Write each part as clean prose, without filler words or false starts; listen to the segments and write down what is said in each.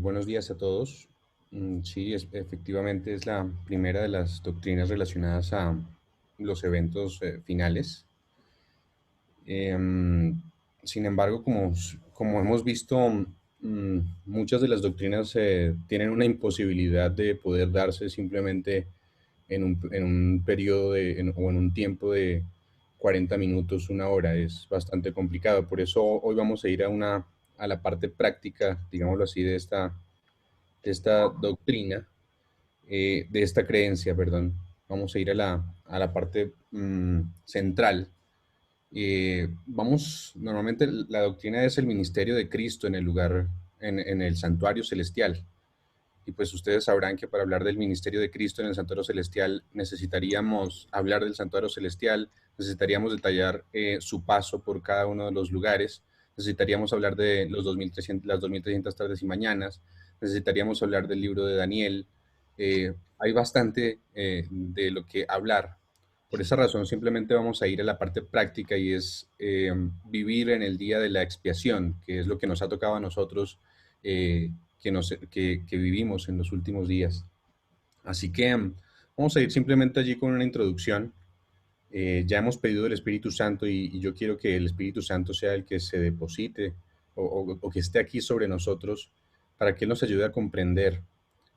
Buenos días a todos. Sí, efectivamente es la primera de las doctrinas relacionadas a los eventos finales. Em, Sin embargo, como hemos visto, muchas de las doctrinas tienen una imposibilidad de poder darse simplemente en un periodo o en un tiempo de 40 minutos, una hora. Es bastante complicado. Por eso hoy vamos a ir a la parte práctica, digámoslo así, de esta doctrina, de esta creencia, perdón. Vamos a ir a la parte central. Normalmente la doctrina es el ministerio de Cristo en el lugar, en el santuario celestial. Y pues ustedes sabrán que para hablar del ministerio de Cristo en el santuario celestial necesitaríamos hablar del santuario celestial, necesitaríamos detallar su paso por cada uno de los lugares, necesitaríamos hablar de las 2300 tardes y mañanas, necesitaríamos hablar del libro de Daniel. Hay bastante de lo que hablar. Por esa razón simplemente vamos a ir a la parte práctica y es vivir en el día de la expiación, que es lo que nos ha tocado a nosotros que vivimos en los últimos días. Así que vamos a ir simplemente allí con una introducción. Ya hemos pedido el Espíritu Santo y yo quiero que el Espíritu Santo sea el que se deposite o que esté aquí sobre nosotros para que Él nos ayude a comprender.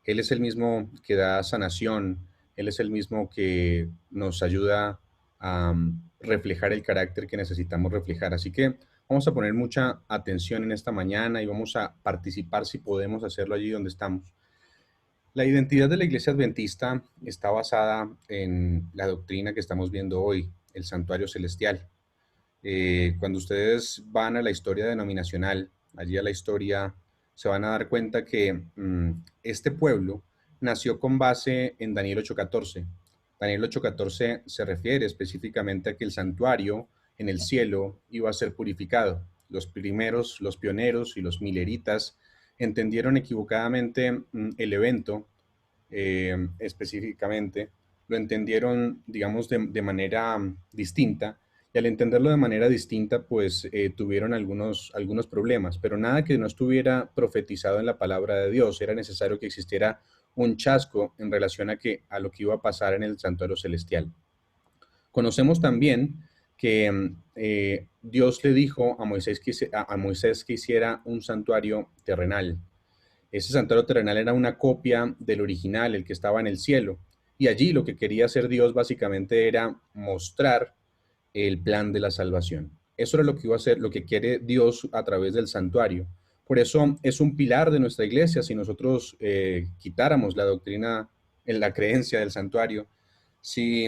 Él es el mismo que da sanación, Él es el mismo que nos ayuda a reflejar el carácter que necesitamos reflejar. Así que vamos a poner mucha atención en esta mañana y vamos a participar si podemos hacerlo allí donde estamos. La identidad de la Iglesia Adventista está basada en la doctrina que estamos viendo hoy, el santuario celestial. Cuando ustedes van a la historia denominacional, allí a la historia, se van a dar cuenta que este pueblo nació con base en Daniel 8:14. Daniel 8:14 se refiere específicamente a que el santuario en el cielo iba a ser purificado. Los primeros, los pioneros y los mileritas entendieron equivocadamente el evento específicamente, lo entendieron, digamos, de manera distinta, y al entenderlo de manera distinta, pues tuvieron algunos problemas, pero nada que no estuviera profetizado en la palabra de Dios. Era necesario que existiera un chasco en relación a lo que iba a pasar en el santuario celestial. Conocemos también que Dios le dijo a Moisés que hiciera un santuario terrenal. Ese santuario terrenal era una copia del original, el que estaba en el cielo. Y allí lo que quería hacer Dios básicamente era mostrar el plan de la salvación. Eso era lo que iba a hacer, lo que quiere Dios a través del santuario. Por eso es un pilar de nuestra iglesia. Si nosotros quitáramos la doctrina, en la creencia del santuario, si,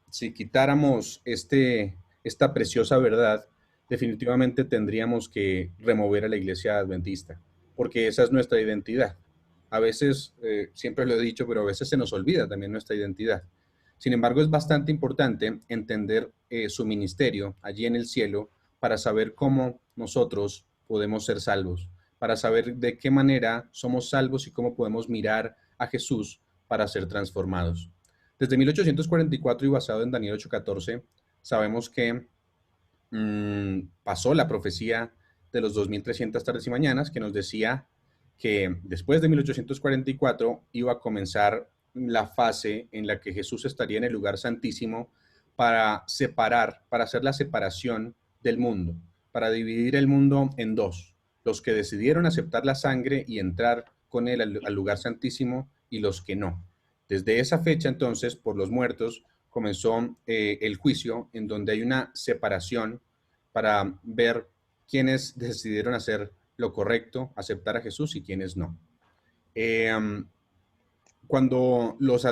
si quitáramos esta preciosa verdad, definitivamente tendríamos que remover a la iglesia adventista, porque esa es nuestra identidad. A veces, siempre lo he dicho, pero a veces se nos olvida también nuestra identidad. Sin embargo, es bastante importante entender su ministerio allí en el cielo para saber cómo nosotros podemos ser salvos, para saber de qué manera somos salvos y cómo podemos mirar a Jesús para ser transformados. Desde 1844 y basado en Daniel 8:14, sabemos que pasó la profecía de los 2300 tardes y mañanas que nos decía que después de 1844 iba a comenzar la fase en la que Jesús estaría en el lugar santísimo para separar, para hacer la separación del mundo, para dividir el mundo en dos: los que decidieron aceptar la sangre y entrar con él al lugar santísimo y los que no. Desde esa fecha entonces, por los muertos, comenzó el juicio en donde hay una separación para ver quiénes decidieron hacer lo correcto, aceptar a Jesús, y quiénes no. Eh, cuando los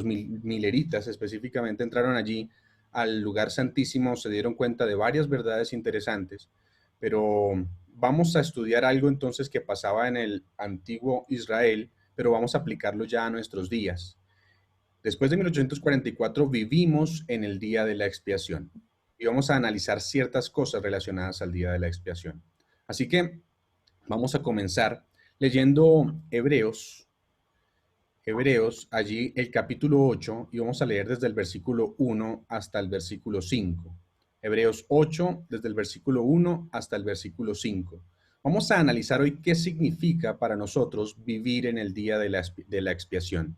mileritas específicamente entraron allí al lugar santísimo, se dieron cuenta de varias verdades interesantes, pero vamos a estudiar algo entonces que pasaba en el antiguo Israel, pero vamos a aplicarlo ya a nuestros días. Después de 1844 vivimos en el día de la expiación y vamos a analizar ciertas cosas relacionadas al día de la expiación. Así que vamos a comenzar leyendo Hebreos, allí el capítulo 8, y vamos a leer desde el versículo 1 hasta el versículo 5. Hebreos 8, desde el versículo 1 hasta el versículo 5. Vamos a analizar hoy qué significa para nosotros vivir en el día de la expiación.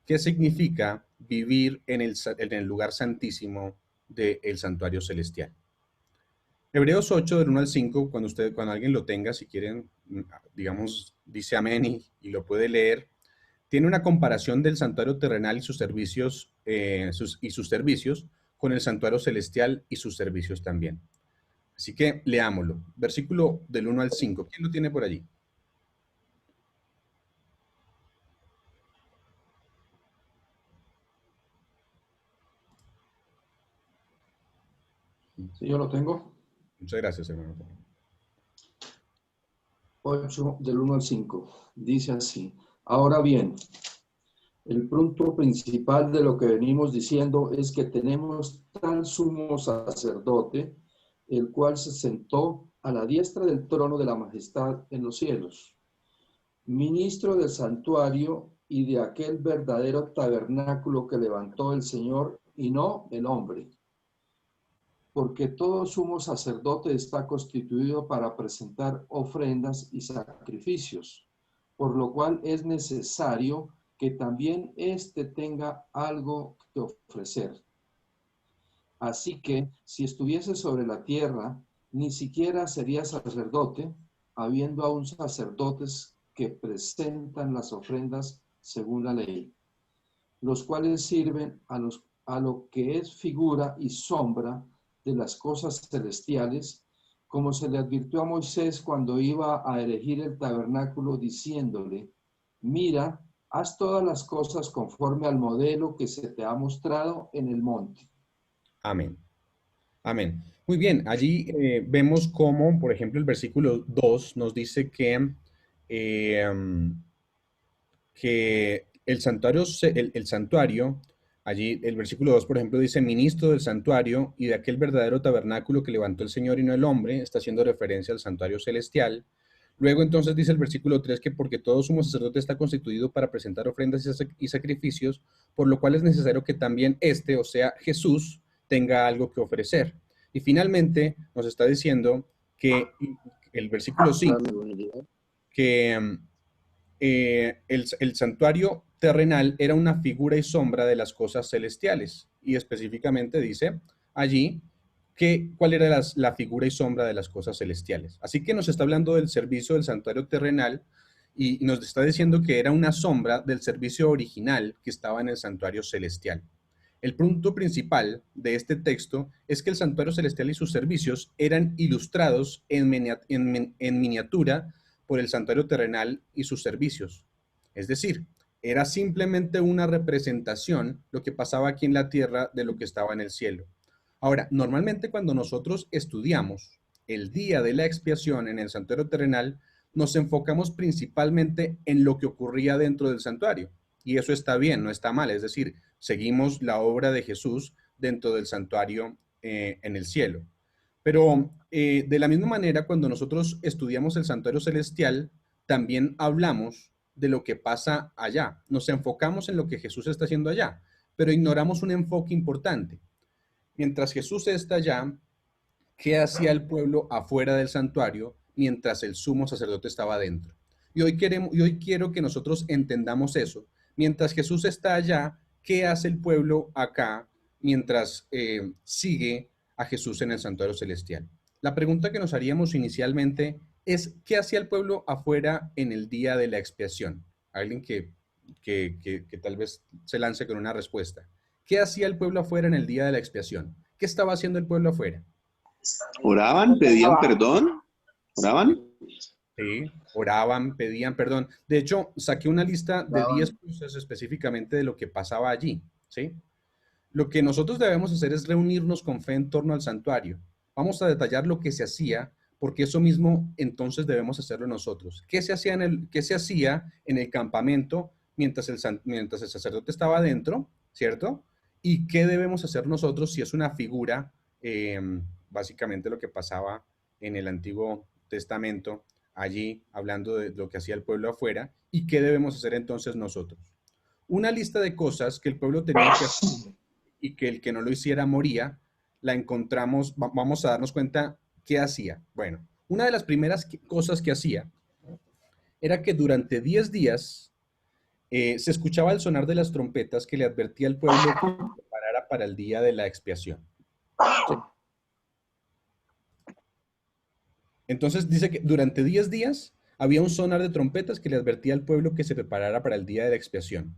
¿Qué significa vivir en el lugar santísimo del santuario celestial? Hebreos 8, del 1 al 5, cuando alguien lo tenga, si quieren, digamos, dice amén y lo puede leer, tiene una comparación del santuario terrenal y sus servicios, sus servicios con el santuario celestial y sus servicios también. Así que leámoslo. Versículo del 1 al 5. ¿Quién lo tiene por allí? Sí, yo lo tengo. Muchas gracias, hermano. 8 del 1 al 5. Dice así. Ahora bien, el punto principal de lo que venimos diciendo es que tenemos tal sumo sacerdote, el cual se sentó a la diestra del trono de la majestad en los cielos, ministro del santuario y de aquel verdadero tabernáculo que levantó el Señor y no el hombre. Porque todo sumo sacerdote está constituido para presentar ofrendas y sacrificios, por lo cual es necesario que también éste tenga algo que ofrecer. Así que, si estuviese sobre la tierra, ni siquiera sería sacerdote, habiendo aún sacerdotes que presentan las ofrendas según la ley, los cuales sirven a lo que es figura y sombra de las cosas celestiales, como se le advirtió a Moisés cuando iba a erigir el tabernáculo, diciéndole, mira, haz todas las cosas conforme al modelo que se te ha mostrado en el monte. Amén. Amén. Muy bien, allí vemos cómo, por ejemplo, el versículo 2 nos dice eh, que el santuario, allí el versículo 2 por ejemplo, dice, ministro del santuario y de aquel verdadero tabernáculo que levantó el Señor y no el hombre, está haciendo referencia al santuario celestial. Luego entonces dice el versículo 3 que porque todo sumo sacerdote está constituido para presentar ofrendas y sacrificios, por lo cual es necesario que también o sea, Jesús, tenga algo que ofrecer. Y finalmente nos está diciendo que el versículo 5 que el santuario terrenal era una figura y sombra de las cosas celestiales. Y específicamente dice allí cuál era la figura y sombra de las cosas celestiales. Así que nos está hablando del servicio del santuario terrenal y nos está diciendo que era una sombra del servicio original que estaba en el santuario celestial. El punto principal de este texto es que el santuario celestial y sus servicios eran ilustrados en miniatura por el santuario terrenal y sus servicios. Es decir, era simplemente una representación lo que pasaba aquí en la tierra de lo que estaba en el cielo. Ahora, normalmente cuando nosotros estudiamos el día de la expiación en el santuario terrenal, nos enfocamos principalmente en lo que ocurría dentro del santuario. Y eso está bien, no está mal. Es decir, seguimos la obra de Jesús dentro del santuario en el cielo. Pero de la misma manera, cuando nosotros estudiamos el santuario celestial, también hablamos de lo que pasa allá. Nos enfocamos en lo que Jesús está haciendo allá, pero ignoramos un enfoque importante. Mientras Jesús está allá, ¿qué hacía el pueblo afuera del santuario mientras el sumo sacerdote estaba dentro? Y hoy quiero que nosotros entendamos eso. Mientras Jesús está allá, ¿qué hace el pueblo acá mientras sigue a Jesús en el santuario celestial? La pregunta que nos haríamos inicialmente es, ¿qué hacía el pueblo afuera en el día de la expiación? Alguien que tal vez se lance con una respuesta. ¿Qué hacía el pueblo afuera en el día de la expiación? ¿Qué estaba haciendo el pueblo afuera? Oraban, pedían perdón, oraban. Sí, oraban, pedían perdón. De hecho, saqué una lista de 10 cosas específicamente de lo que pasaba allí, ¿sí? Lo que nosotros debemos hacer es reunirnos con fe en torno al santuario. Vamos a detallar lo que se hacía, porque eso mismo entonces debemos hacerlo nosotros. ¿Qué se hacía en el campamento mientras el sacerdote estaba adentro, ¿cierto? ¿Y qué debemos hacer nosotros si es una figura, eh, básicamente lo que pasaba en el Antiguo Testamento, allí hablando de lo que hacía el pueblo afuera, y qué debemos hacer entonces nosotros? Una lista de cosas que el pueblo tenía que hacer y que el que no lo hiciera moría, la encontramos, vamos a darnos cuenta qué hacía. Bueno, Una de las primeras cosas que hacía era que durante 10 días se escuchaba el sonar de las trompetas que le advertía al pueblo que se preparara para el día de la expiación. ¿Sí? Entonces dice que durante 10 días había un sonar de trompetas que le advertía al pueblo que se preparara para el día de la expiación.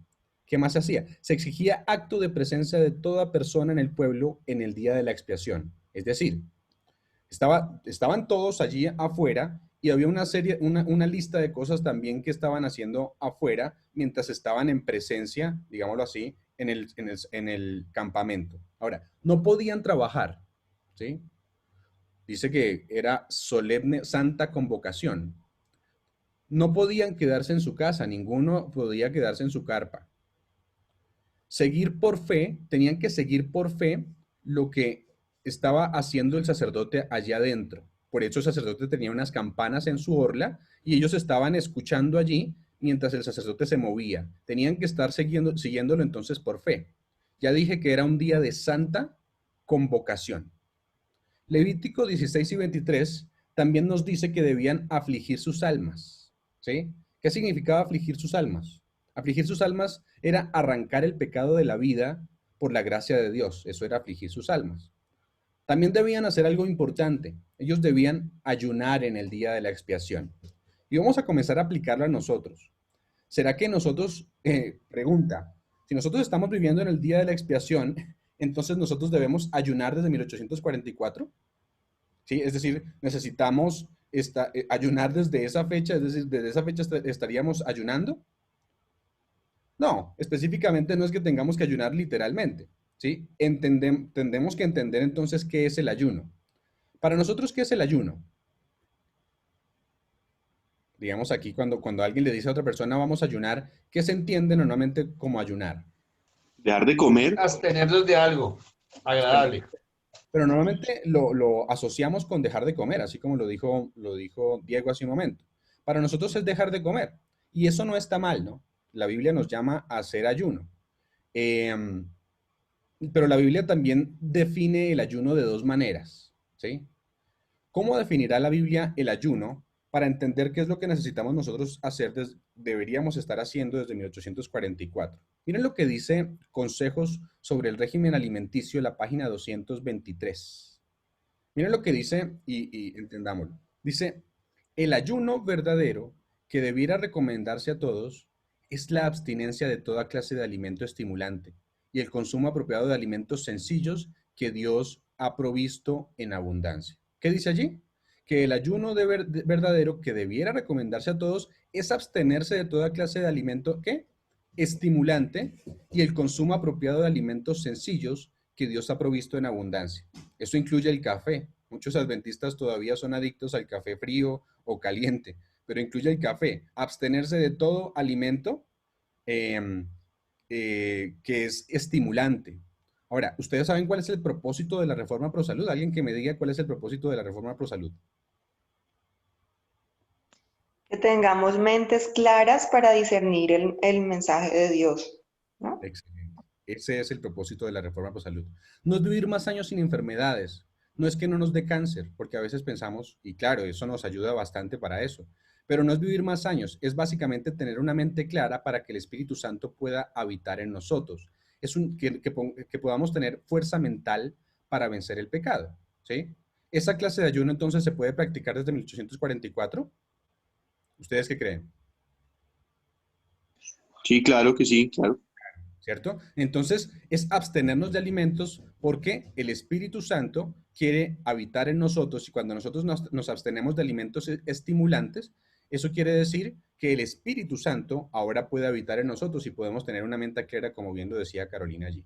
¿Qué más se hacía? Se exigía acto de presencia de toda persona en el pueblo en el día de la expiación. Es decir, estaban todos allí afuera y había una lista de cosas también que estaban haciendo afuera mientras estaban en presencia, digámoslo así, en el campamento. Ahora, no podían trabajar, ¿sí? Dice que era solemne, santa convocación. No podían quedarse en su casa, ninguno podía quedarse en su carpa. Seguir por fe, tenían que seguir por fe lo que estaba haciendo el sacerdote allá adentro. Por eso el sacerdote tenía unas campanas en su orla y ellos estaban escuchando allí mientras el sacerdote se movía. Tenían que estar siguiéndolo entonces por fe. Ya dije que era un día de santa convocación. Levítico 16 y 23 también nos dice que debían afligir sus almas. ¿Sí? ¿Qué significaba afligir sus almas? Afligir sus almas era arrancar el pecado de la vida por la gracia de Dios. Eso era afligir sus almas. También debían hacer algo importante. Ellos debían ayunar en el día de la expiación. Y vamos a comenzar a aplicarlo a nosotros. ¿Será que nosotros, pregunta, si nosotros estamos viviendo en el día de la expiación, entonces nosotros debemos ayunar desde 1844? ¿Sí? Es decir, necesitamos ayunar desde esa fecha, es decir, desde esa fecha estaríamos ayunando. No, específicamente no es que tengamos que ayunar literalmente, ¿sí? Tendemos que entender entonces qué es el ayuno. Para nosotros, ¿qué es el ayuno? Digamos aquí, cuando alguien le dice a otra persona, vamos a ayunar, ¿qué se entiende normalmente como ayunar? Dejar de comer. Abstenernos de algo agradable. Pero normalmente lo asociamos con dejar de comer, así como lo dijo Diego hace un momento. Para nosotros es dejar de comer. Y eso no está mal, ¿no? La Biblia nos llama a hacer ayuno. Em, pero la Biblia también define el ayuno de dos maneras, ¿sí? ¿Cómo definirá la Biblia el ayuno para entender qué es lo que necesitamos nosotros hacer, deberíamos estar haciendo desde 1844? Miren lo que dice Consejos sobre el régimen alimenticio, la página 223. Miren lo que dice y entendámoslo. Dice, el ayuno verdadero que debiera recomendarse a todos es la abstinencia de toda clase de alimento estimulante y el consumo apropiado de alimentos sencillos que Dios ha provisto en abundancia. ¿Qué dice allí? Que el ayuno verdadero que debiera recomendarse a todos es abstenerse de toda clase de alimento ¿qué? Estimulante y el consumo apropiado de alimentos sencillos que Dios ha provisto en abundancia. Eso incluye el café. Muchos adventistas todavía son adictos al café frío o caliente, pero incluye el café. Abstenerse de todo alimento eh, que es estimulante. Ahora, ¿ustedes saben cuál es el propósito de la reforma pro salud? Alguien que me diga cuál es el propósito de la reforma pro salud. Que tengamos mentes claras para discernir el mensaje de Dios, ¿no? Excelente. Ese es el propósito de la reforma pro salud. No es vivir más años sin enfermedades. No es que no nos dé cáncer, porque a veces pensamos, y claro, eso nos ayuda bastante para eso, pero no es vivir más años, es básicamente tener una mente clara para que el Espíritu Santo pueda habitar en nosotros. Que podamos tener fuerza mental para vencer el pecado, ¿sí? Esa clase de ayuno entonces se puede practicar desde 1844. ¿Ustedes qué creen? Sí, claro que sí, claro. ¿Cierto? Entonces, es abstenernos de alimentos porque el Espíritu Santo quiere habitar en nosotros y cuando nosotros nos abstenemos de alimentos estimulantes, eso quiere decir que el Espíritu Santo ahora puede habitar en nosotros y podemos tener una mente clara, como bien lo decía Carolina allí.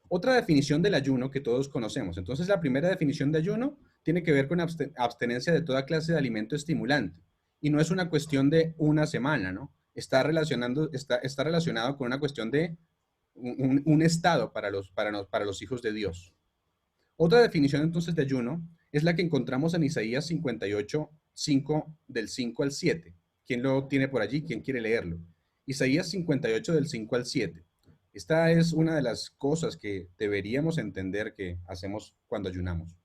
Otra definición del ayuno que todos conocemos. Entonces, la primera definición de ayuno tiene que ver con abstenencia de toda clase de alimento estimulante. Y no es una cuestión de una semana, ¿no? Está relacionado con una cuestión de un estado para los hijos de Dios. Otra definición entonces de ayuno es la que encontramos en Isaías 58, 5, del 5 al 7. ¿Quién lo tiene por allí? ¿Quién quiere leerlo? Isaías 58 del 5 al 7. Esta es una de las cosas que deberíamos entender que hacemos cuando ayunamos.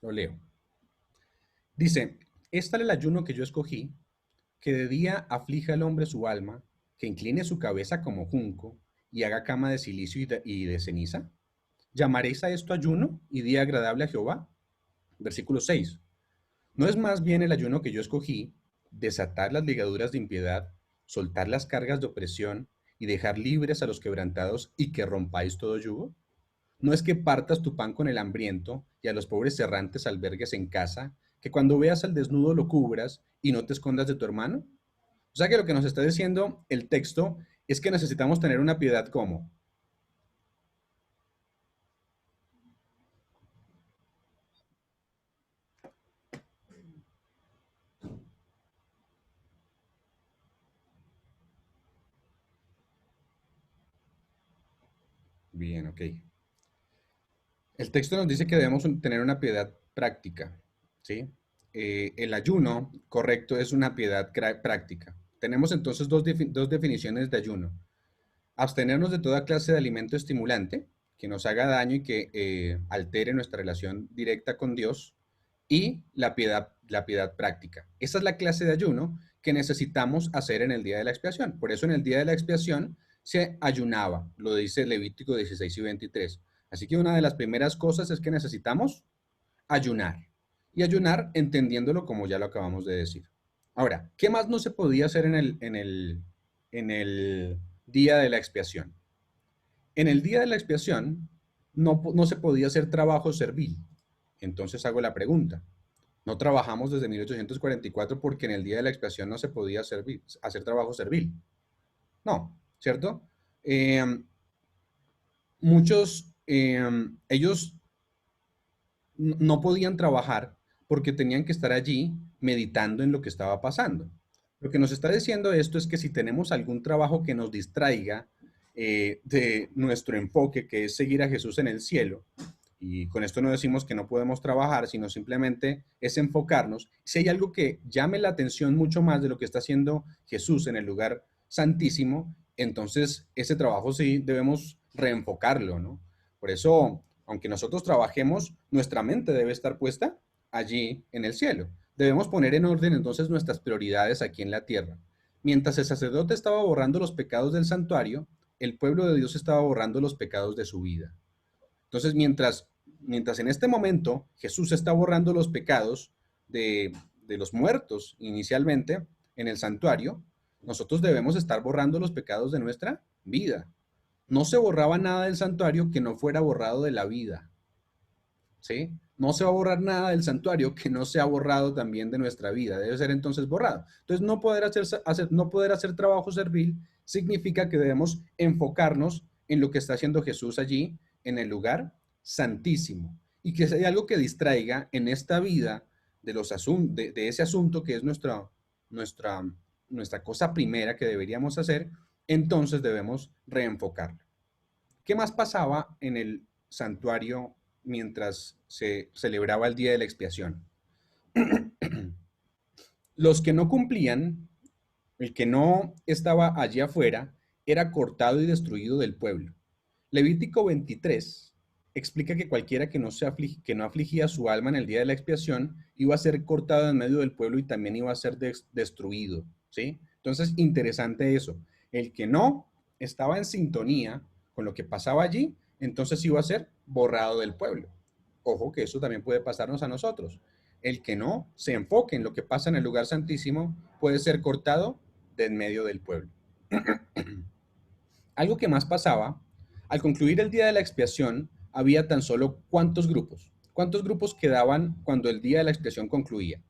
Lo leo. Dice, es tal el ayuno que yo escogí, que de día aflija al hombre su alma, que incline su cabeza como junco y haga cama de silicio y de ceniza. ¿Llamaréis a esto ayuno y día agradable a Jehová? Versículo 6. ¿No es más bien el ayuno que yo escogí, desatar las ligaduras de impiedad, soltar las cargas de opresión y dejar libres a los quebrantados y que rompáis todo yugo? ¿No es que partas tu pan con el hambriento y a los pobres errantes albergues en casa, que cuando veas al desnudo lo cubras y no te escondas de tu hermano? O sea que lo que nos está diciendo el texto es que necesitamos tener una piedad como. Bien, ok. El texto nos dice que debemos tener una piedad práctica, ¿sí? El ayuno correcto es una piedad práctica. Tenemos entonces dos definiciones de ayuno. Abstenernos de toda clase de alimento estimulante que nos haga daño y que altere nuestra relación directa con Dios, y la piedad práctica. Esa es la clase de ayuno que necesitamos hacer en el día de la expiación. Por eso en el día de la expiación se ayunaba, lo dice Levítico 16 y 23. Así que una de las primeras cosas es que necesitamos ayunar. Y ayunar entendiéndolo como ya lo acabamos de decir. Ahora, ¿qué más no se podía hacer en el día de la expiación? En el día de la expiación no se podía hacer trabajo servil. Entonces hago la pregunta. No trabajamos desde 1844 porque en el día de la expiación no se podía hacer trabajo servil. No, ¿cierto? Eh, ellos no podían trabajar porque tenían que estar allí meditando en lo que estaba pasando. Lo que nos está diciendo esto es que si tenemos algún trabajo que nos distraiga de nuestro enfoque, que es seguir a Jesús en el cielo, y con esto no decimos que no podemos trabajar, sino simplemente es enfocarnos. Si hay algo que llame la atención mucho más de lo que está haciendo Jesús en el lugar santísimo, entonces ese trabajo sí debemos reenfocarlo, ¿no? Por eso, aunque nosotros trabajemos, nuestra mente debe estar puesta allí en el cielo. Debemos poner en orden entonces nuestras prioridades aquí en la tierra. Mientras el sacerdote estaba borrando los pecados del santuario, el pueblo de Dios estaba borrando los pecados de su vida. Entonces, mientras en este momento Jesús está borrando los pecados de los muertos inicialmente en el santuario, nosotros debemos estar borrando los pecados de nuestra vida. No se borraba nada del santuario que no fuera borrado de la vida. ¿Sí? No se va a borrar nada del santuario que no sea borrado también de nuestra vida. Debe ser entonces borrado. Entonces, no poder hacer trabajo servil significa que debemos enfocarnos en lo que está haciendo Jesús allí en el lugar santísimo. Y que si hay algo que distraiga en esta vida de ese asunto que es nuestra cosa primera que deberíamos hacer, entonces debemos reenfocarlo. ¿Qué más pasaba en el santuario mientras se celebraba el día de la expiación? Los que no cumplían, el que no estaba allí afuera, era cortado y destruido del pueblo. Levítico 23 explica que cualquiera que no afligía su alma en el día de la expiación iba a ser cortado en medio del pueblo y también iba a ser destruido, ¿sí? Entonces, interesante eso. El que no estaba en sintonía con lo que pasaba allí, entonces iba a ser borrado del pueblo. Ojo que eso también puede pasarnos a nosotros. El que no se enfoque en lo que pasa en el lugar santísimo puede ser cortado de en medio del pueblo. Algo que más pasaba, al concluir el día de la expiación, había tan solo ¿cuántos grupos? ¿Cuántos grupos quedaban cuando el día de la expiación concluía?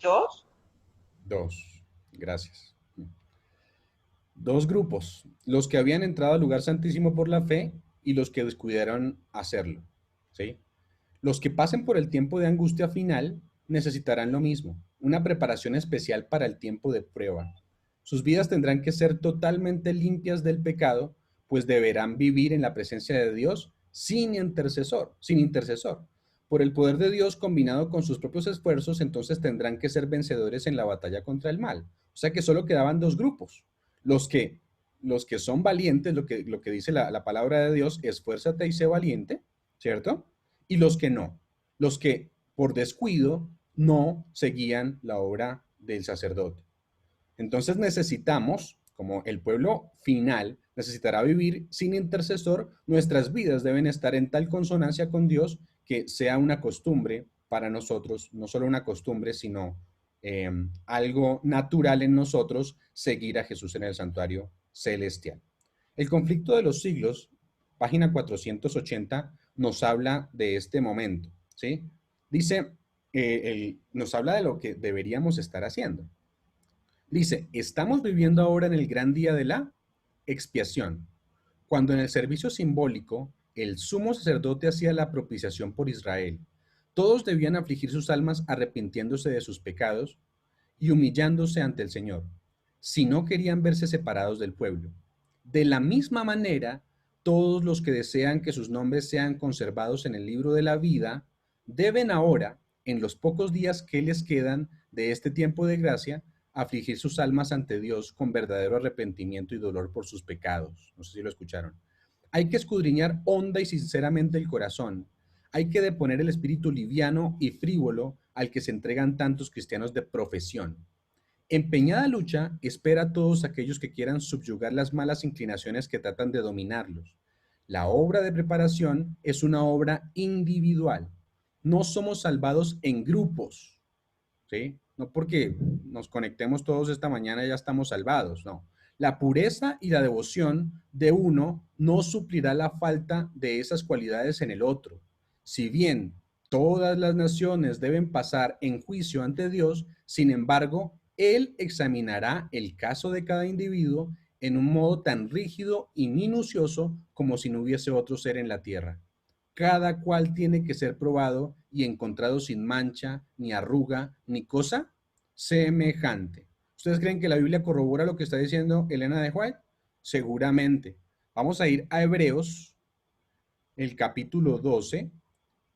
¿Dos? Dos. Gracias. Dos grupos, los que habían entrado al lugar santísimo por la fe y los que descuidaron hacerlo, ¿sí? Los que pasen por el tiempo de angustia final necesitarán lo mismo, una preparación especial para el tiempo de prueba. Sus vidas tendrán que ser totalmente limpias del pecado, pues deberán vivir en la presencia de Dios sin intercesor. Por el poder de Dios combinado con sus propios esfuerzos, entonces tendrán que ser vencedores en la batalla contra el mal. O sea que solo quedaban dos grupos. Los que son valientes, lo que dice la palabra de Dios, esfuérzate y sé valiente, ¿cierto? Y los que no, los que por descuido no seguían la obra del sacerdote. Entonces necesitamos, como el pueblo final necesitará vivir sin intercesor, nuestras vidas deben estar en tal consonancia con Dios que sea una costumbre para nosotros, no solo una costumbre, sino algo natural en nosotros, seguir a Jesús en el santuario celestial. El conflicto de los siglos, página 480, nos habla de este momento, ¿sí? Dice, nos habla de lo que deberíamos estar haciendo. Dice, estamos viviendo ahora en el gran día de la expiación, cuando en el servicio simbólico el sumo sacerdote hacía la propiciación por Israel. Todos debían afligir sus almas arrepintiéndose de sus pecados y humillándose ante el Señor, si no querían verse separados del pueblo. De la misma manera, todos los que desean que sus nombres sean conservados en el libro de la vida, deben ahora, en los pocos días que les quedan de este tiempo de gracia, afligir sus almas ante Dios con verdadero arrepentimiento y dolor por sus pecados. No sé si lo escucharon. Hay que escudriñar honda y sinceramente el corazón. Hay que deponer el espíritu liviano y frívolo al que se entregan tantos cristianos de profesión. Empeñada lucha espera a todos aquellos que quieran subyugar las malas inclinaciones que tratan de dominarlos. La obra de preparación es una obra individual. No somos salvados en grupos, ¿sí? No porque nos conectemos todos esta mañana ya estamos salvados, no. La pureza y la devoción de uno no suplirá la falta de esas cualidades en el otro. Si bien todas las naciones deben pasar en juicio ante Dios, sin embargo, Él examinará el caso de cada individuo en un modo tan rígido y minucioso como si no hubiese otro ser en la tierra. Cada cual tiene que ser probado y encontrado sin mancha, ni arruga, ni cosa semejante. ¿Ustedes creen que la Biblia corrobora lo que está diciendo Elena de White? Seguramente. Vamos a ir a Hebreos, el capítulo 12,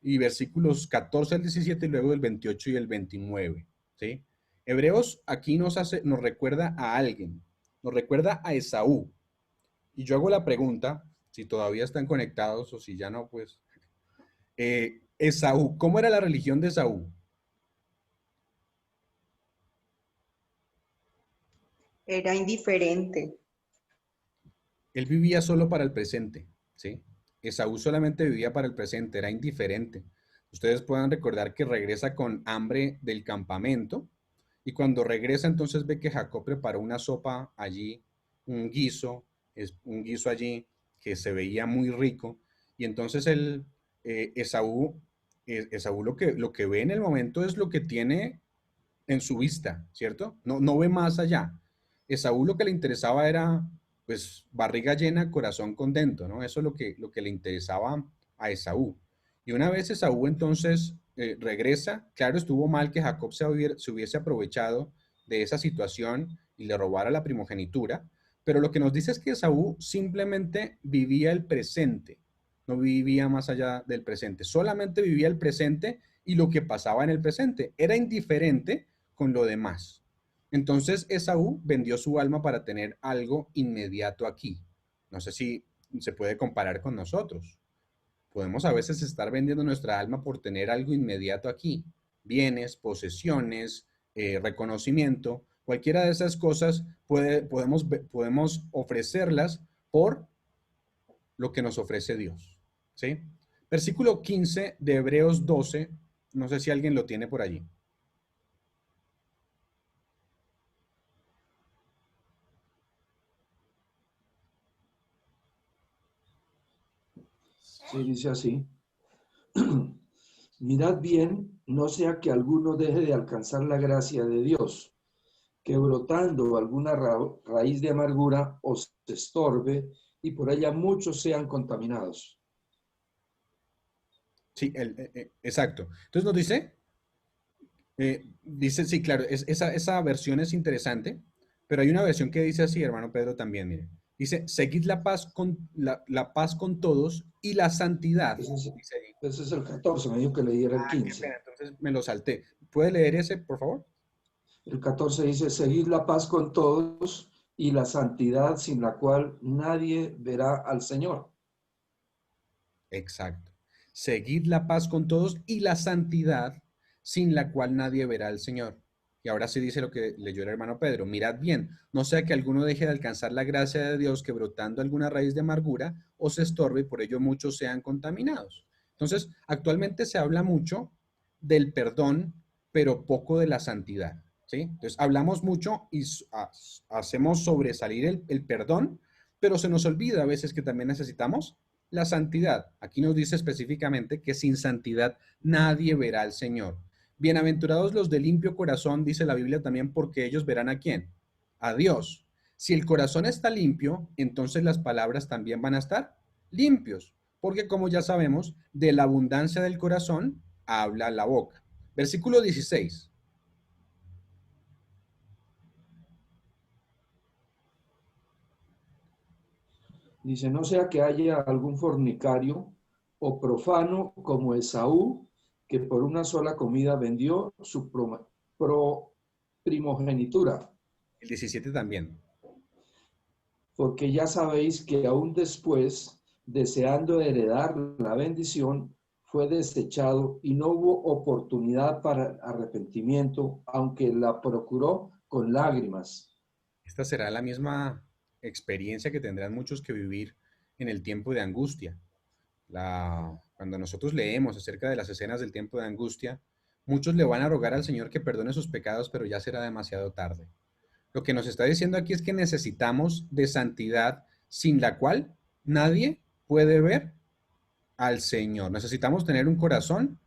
y versículos 14 al 17, y luego del 28 y el 29. ¿Sí? Hebreos aquí nos recuerda a alguien, nos recuerda a Esaú. Y yo hago la pregunta, si todavía están conectados o si ya no, pues... Esaú, ¿cómo era la religión de Esaú? Era indiferente. Él vivía solo para el presente, ¿sí? Esaú solamente vivía para el presente, era indiferente. Ustedes pueden recordar que regresa con hambre del campamento y cuando regresa entonces ve que Jacob preparó una sopa allí, un guiso allí que se veía muy rico y entonces Esaú lo que ve en el momento es lo que tiene en su vista, ¿cierto? No ve más allá. Esaú lo que le interesaba era, pues, barriga llena, corazón contento, ¿no? Eso es lo que le interesaba a Esaú. Y una vez Esaú entonces regresa, claro, estuvo mal que Jacob se hubiese aprovechado de esa situación y le robara la primogenitura, pero lo que nos dice es que Esaú simplemente vivía el presente, no vivía más allá del presente, solamente vivía el presente y lo que pasaba en el presente. Era indiferente con lo demás. Entonces Esaú vendió su alma para tener algo inmediato aquí. No sé si se puede comparar con nosotros. Podemos a veces estar vendiendo nuestra alma por tener algo inmediato aquí. Bienes, posesiones, reconocimiento, cualquiera de esas cosas podemos ofrecerlas por lo que nos ofrece Dios. ¿Sí? Versículo 15 de Hebreos 12, no sé si alguien lo tiene por allí. Sí, dice así. Mirad bien, no sea que alguno deje de alcanzar la gracia de Dios, que brotando alguna raíz de amargura os estorbe y por ella muchos sean contaminados. Sí, exacto. Entonces nos dice, sí, claro, esa versión es interesante, pero hay una versión que dice así, hermano Pedro, también, mire. Dice, seguid la paz la paz con todos y la santidad. Ese es el 14, me dijo que leyera el 15. Entonces me lo salté. ¿Puede leer ese, por favor? El 14 dice, seguid la paz con todos y la santidad sin la cual nadie verá al Señor. Exacto. Seguid la paz con todos y la santidad sin la cual nadie verá al Señor. Y ahora sí dice lo que leyó el hermano Pedro. Mirad bien, no sea que alguno deje de alcanzar la gracia de Dios que brotando alguna raíz de amargura os estorbe y por ello muchos sean contaminados. Entonces, actualmente se habla mucho del perdón, pero poco de la santidad. ¿Sí? Entonces, hablamos mucho y hacemos sobresalir el perdón, pero se nos olvida a veces que también necesitamos la santidad. Aquí nos dice específicamente que sin santidad nadie verá al Señor. Bienaventurados los de limpio corazón, dice la Biblia también, porque ellos verán a quién, a Dios. Si el corazón está limpio, entonces las palabras también van a estar limpios, porque como ya sabemos, de la abundancia del corazón habla la boca. Versículo 16. Dice, no sea que haya algún fornicario o profano como Esaú, que por una sola comida vendió su primogenitura. El 17 también. Porque ya sabéis que aún después, deseando heredar la bendición, fue desechado y no hubo oportunidad para arrepentimiento, aunque la procuró con lágrimas. Esta será la misma experiencia que tendrán muchos que vivir en el tiempo de angustia. Cuando nosotros leemos acerca de las escenas del tiempo de angustia, muchos le van a rogar al Señor que perdone sus pecados, pero ya será demasiado tarde. Lo que nos está diciendo aquí es que necesitamos de santidad sin la cual nadie puede ver al Señor. Necesitamos tener un corazón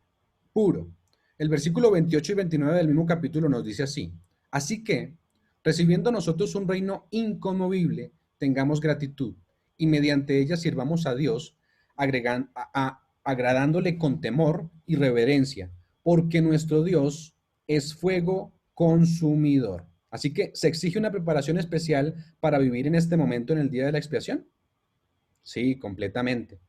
puro. El versículo 28 y 29 del mismo capítulo nos dice así: así que, recibiendo nosotros un reino inconmovible, tengamos gratitud y mediante ella sirvamos a Dios, agradándole con temor y reverencia, porque nuestro Dios es fuego consumidor. Así que, ¿se exige una preparación especial para vivir en este momento en el día de la expiación? Sí, completamente.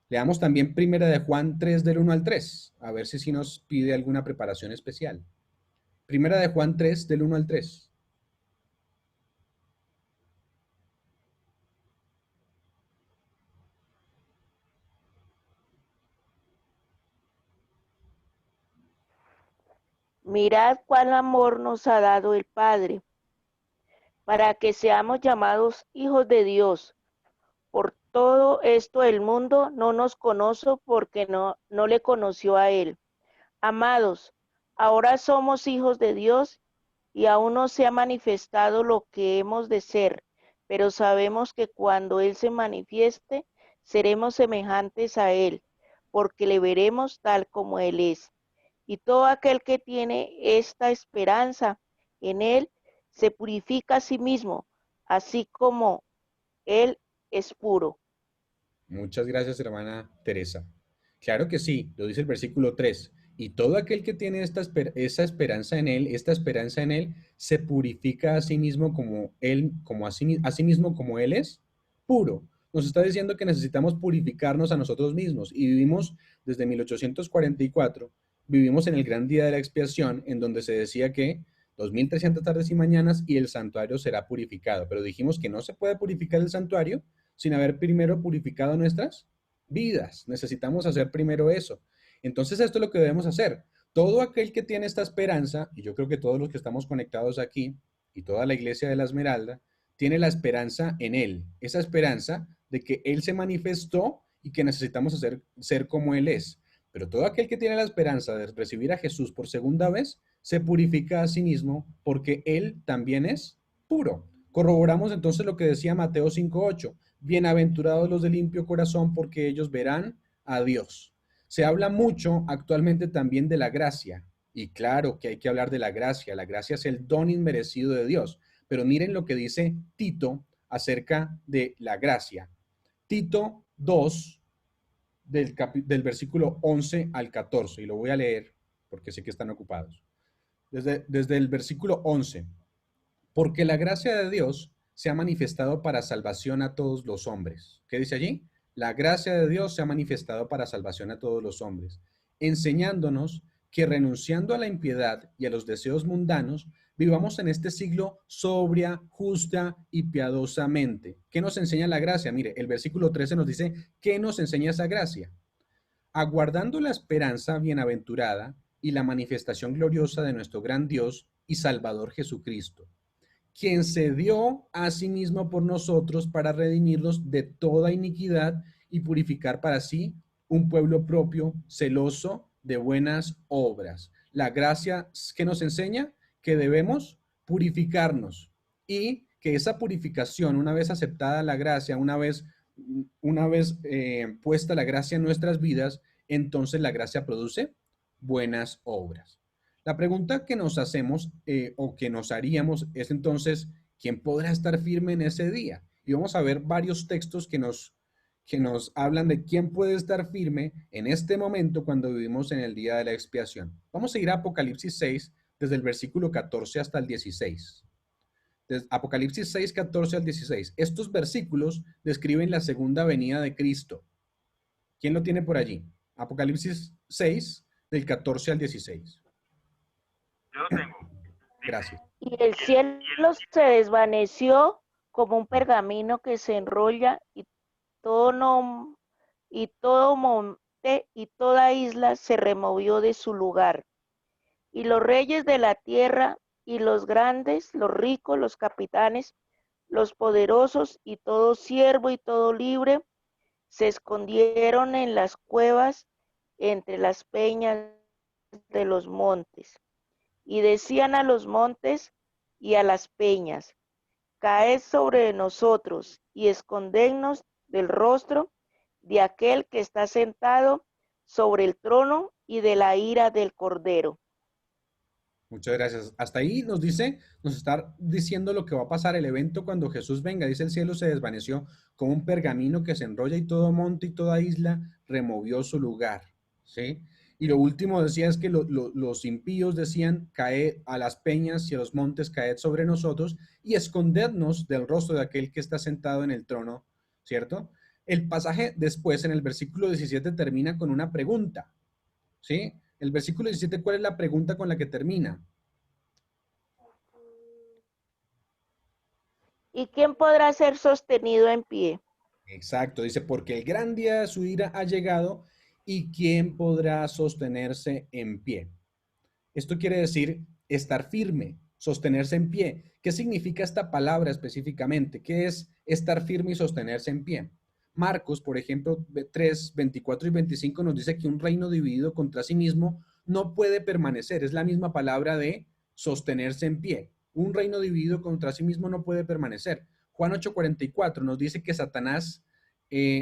Leamos también Primera de Juan 3 del 1 al 3, a ver si nos pide alguna preparación especial. Primera de Juan 3 del 1 al 3. Mirad cuál amor nos ha dado el Padre, para que seamos llamados hijos de Dios. Por todo esto el mundo no nos conoce porque no le conoció a Él. Amados, ahora somos hijos de Dios y aún no se ha manifestado lo que hemos de ser, pero sabemos que cuando Él se manifieste, seremos semejantes a Él, porque le veremos tal como Él es. Y todo aquel que tiene esta esperanza en Él, se purifica a sí mismo, así como Él es puro. Muchas gracias, hermana Teresa. Claro que sí, lo dice el versículo 3. Y todo aquel que tiene esa esperanza en él, esta esperanza en él, se purifica a sí mismo como él, como a sí mismo como él es puro. Nos está diciendo que necesitamos purificarnos a nosotros mismos y vivimos desde 1844, vivimos en el gran día de la expiación, en donde se decía que 2300 tardes y mañanas y el santuario será purificado. Pero dijimos que no se puede purificar el santuario sin haber primero purificado nuestras vidas. Necesitamos hacer primero eso. Entonces esto es lo que debemos hacer. Todo aquel que tiene esta esperanza, y yo creo que todos los que estamos conectados aquí, y toda la iglesia de la Esmeralda, tiene la esperanza en Él. Esa esperanza de que Él se manifestó y que necesitamos ser como Él es. Pero todo aquel que tiene la esperanza de recibir a Jesús por segunda vez, se purifica a sí mismo porque Él también es puro. Corroboramos entonces lo que decía Mateo 5:8. Bienaventurados los de limpio corazón, porque ellos verán a Dios. Se habla mucho actualmente también de la gracia, y claro que hay que hablar de la gracia. La gracia es el don inmerecido de Dios, pero miren lo que dice Tito acerca de la gracia. Tito 2, del versículo 11 al 14, y lo voy a leer porque sé que están ocupados. Desde el versículo 11. Porque la gracia de Dios se ha manifestado para salvación a todos los hombres. ¿Qué dice allí? La gracia de Dios se ha manifestado para salvación a todos los hombres, enseñándonos que renunciando a la impiedad y a los deseos mundanos, Vivamos en este siglo sobria, justa y piadosamente. ¿Qué nos enseña la gracia? Mire, el versículo 13 nos dice, ¿qué nos enseña esa gracia? Aguardando la esperanza bienaventurada y la manifestación gloriosa de nuestro gran Dios y Salvador Jesucristo, quien se dio a sí mismo por nosotros para redimirnos de toda iniquidad y purificar para sí un pueblo propio, celoso de buenas obras. La gracia que nos enseña que debemos purificarnos y que esa purificación, una vez aceptada la gracia, una vez puesta la gracia en nuestras vidas, entonces la gracia produce buenas obras. La pregunta que nos hacemos o que nos haríamos es entonces, ¿quién podrá estar firme en ese día? Y vamos a ver varios textos que nos hablan de quién puede estar firme en este momento cuando vivimos en el día de la expiación. Vamos a ir a Apocalipsis 6, desde el versículo 14 hasta el 16. Desde Apocalipsis 6, 14 al 16. Estos versículos describen la segunda venida de Cristo. ¿Quién lo tiene por allí? Apocalipsis 6, del 14 al 16. Yo lo tengo. Gracias. Y el cielo se desvaneció como un pergamino que se enrolla y todo monte y toda isla se removió de su lugar. Y los reyes de la tierra y los grandes, los ricos, los capitanes, los poderosos y todo siervo y todo libre se escondieron en las cuevas entre las peñas de los montes. Y decían a los montes y a las peñas, caed sobre nosotros y escondednos del rostro de aquel que está sentado sobre el trono y de la ira del Cordero. Muchas gracias. Hasta ahí nos está diciendo lo que va a pasar, el evento cuando Jesús venga. Dice, el cielo se desvaneció como un pergamino que se enrolla y todo monte y toda isla removió su lugar. ¿Sí? Y lo último decía es que los impíos decían, caed a las peñas y a los montes, caed sobre nosotros y escondednos del rostro de aquel que está sentado en el trono, ¿cierto? El pasaje después, en el versículo 17, termina con una pregunta, ¿sí? El versículo 17, ¿cuál es la pregunta con la que termina? ¿Y quién podrá ser sostenido en pie? Exacto, dice, porque el gran día de su ira ha llegado y ¿quién podrá sostenerse en pie? Esto quiere decir estar firme, sostenerse en pie. ¿Qué significa esta palabra específicamente? ¿Qué es estar firme y sostenerse en pie? Marcos, por ejemplo, 3, 24 y 25 nos dice que un reino dividido contra sí mismo no puede permanecer. Es la misma palabra de sostenerse en pie. Un reino dividido contra sí mismo no puede permanecer. Juan 8:44 nos dice que Satanás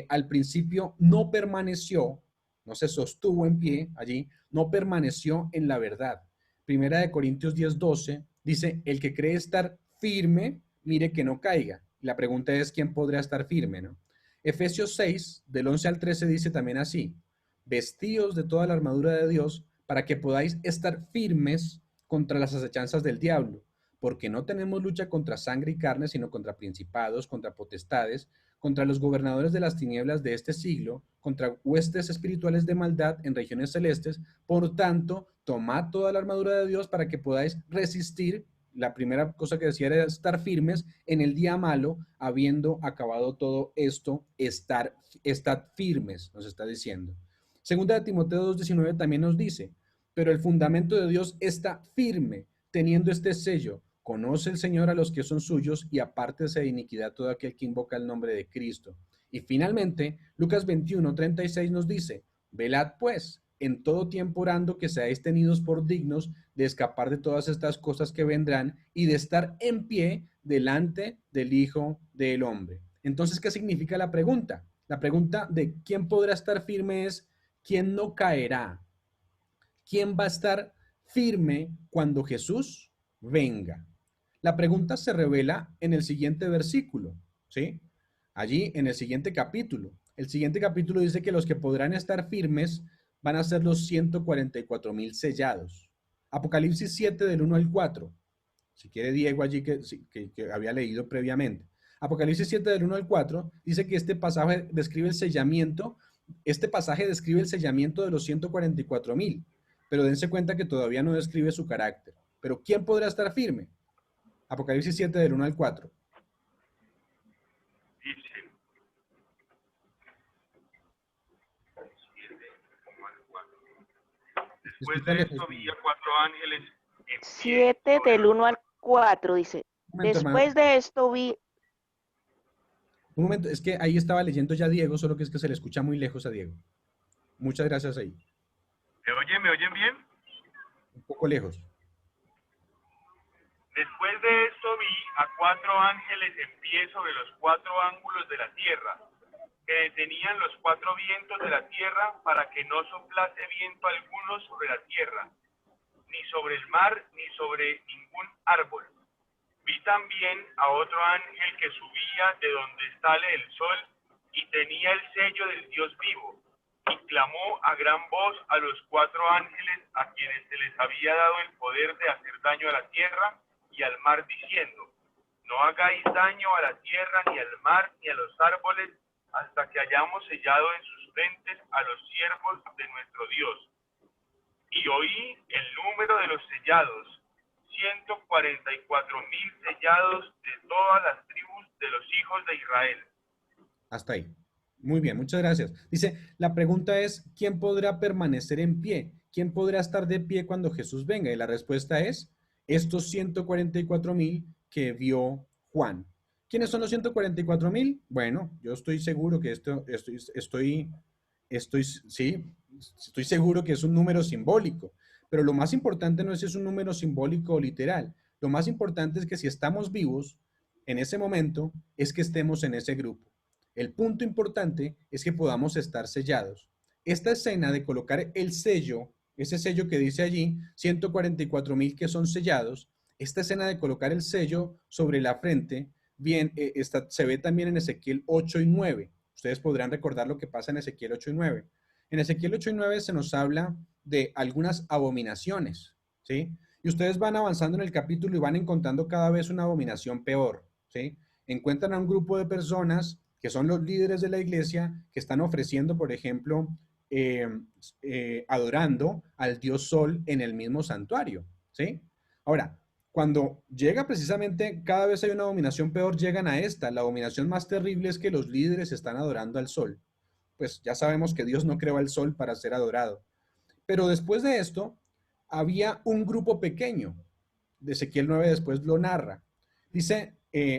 al principio no permaneció, no se sostuvo en pie allí, no permaneció en la verdad. Primera de Corintios 10:12 dice, el que cree estar firme, mire que no caiga. La pregunta es, ¿quién podrá estar firme, no? Efesios 6, del 11 al 13 dice también así, vestíos de toda la armadura de Dios para que podáis estar firmes contra las acechanzas del diablo, porque no tenemos lucha contra sangre y carne, sino contra principados, contra potestades, contra los gobernadores de las tinieblas de este siglo, contra huestes espirituales de maldad en regiones celestes. Por tanto, tomad toda la armadura de Dios para que podáis resistir. La primera cosa que decía era estar firmes en el día malo, habiendo acabado todo esto, estad firmes, nos está diciendo. Segunda de Timoteo 2:19 también nos dice, pero el fundamento de Dios está firme, teniendo este sello, conoce el Señor a los que son suyos y apártese de iniquidad todo aquel que invoca el nombre de Cristo. Y finalmente, Lucas 21:36 nos dice, velad pues, en todo tiempo orando que seáis tenidos por dignos de escapar de todas estas cosas que vendrán y de estar en pie delante del Hijo del Hombre. Entonces, ¿qué significa la pregunta? La pregunta de quién podrá estar firme es, ¿quién no caerá? ¿Quién va a estar firme cuando Jesús venga? La pregunta se revela en el siguiente versículo, ¿sí? Allí en el siguiente capítulo. El siguiente capítulo dice que los que podrán estar firmes van a ser los 144,000 sellados. Apocalipsis 7 del 1 al 4. Si quiere Diego allí que había leído previamente. Apocalipsis 7 del 1 al 4 dice que este pasaje describe el sellamiento de los 144,000, pero dense cuenta que todavía no describe su carácter. Pero ¿quién podrá estar firme? Apocalipsis 7 del 1 al 4. Dice, 7 como al 4. Después Escucha de lejos. esto vi a 4 ángeles en pie 7 sobre del los 1 al 4 dice. Un momento, Después hermano. de esto vi, Un momento, es que ahí estaba leyendo ya Diego, solo que es que se le escucha muy lejos a Diego. Muchas gracias ahí. ¿Me oyen bien? Un poco lejos. Después de esto vi a 4 ángeles en pie sobre los 4 ángulos de la tierra, que detenían los 4 vientos de la tierra para que no soplase viento alguno sobre la tierra, ni sobre el mar, ni sobre ningún árbol. Vi también a otro ángel que subía de donde sale el sol y tenía el sello del Dios vivo, y clamó a gran voz a los 4 ángeles a quienes se les había dado el poder de hacer daño a la tierra y al mar, diciendo: no hagáis daño a la tierra, ni al mar, ni a los árboles, hasta que hayamos sellado en sus frentes a los siervos de nuestro Dios. Y oí el número de los sellados, 144,000 sellados de todas las tribus de los hijos de Israel. Hasta ahí. Muy bien, muchas gracias. Dice, la pregunta es, ¿quién podrá permanecer en pie? ¿Quién podrá estar de pie cuando Jesús venga? Y la respuesta es, estos 144,000 que vio Juan. ¿Quiénes son los 144,000? Bueno, yo estoy seguro que estoy seguro que es un número simbólico, pero lo más importante no es si es un número simbólico o literal. Lo más importante es que si estamos vivos en ese momento, es que estemos en ese grupo. El punto importante es que podamos estar sellados. Esta escena de colocar el sello, ese sello que dice allí, 144,000 que son sellados, esta escena de colocar el sello sobre la frente, bien, se ve también en Ezequiel 8 y 9. Ustedes podrán recordar lo que pasa en Ezequiel 8 y 9. En Ezequiel 8 y 9 se nos habla de algunas abominaciones, ¿sí? Y ustedes van avanzando en el capítulo y van encontrando cada vez una abominación peor, ¿sí? Encuentran a un grupo de personas que son los líderes de la iglesia que están ofreciendo, por ejemplo, adorando al dios Sol en el mismo santuario, ¿sí? Ahora, cuando llega precisamente, cada vez hay una abominación peor, llegan a esta. La abominación más terrible es que los líderes están adorando al Sol. Pues ya sabemos que Dios no creó al Sol para ser adorado. Pero después de esto, había un grupo pequeño. De Ezequiel 9 después lo narra. Dice,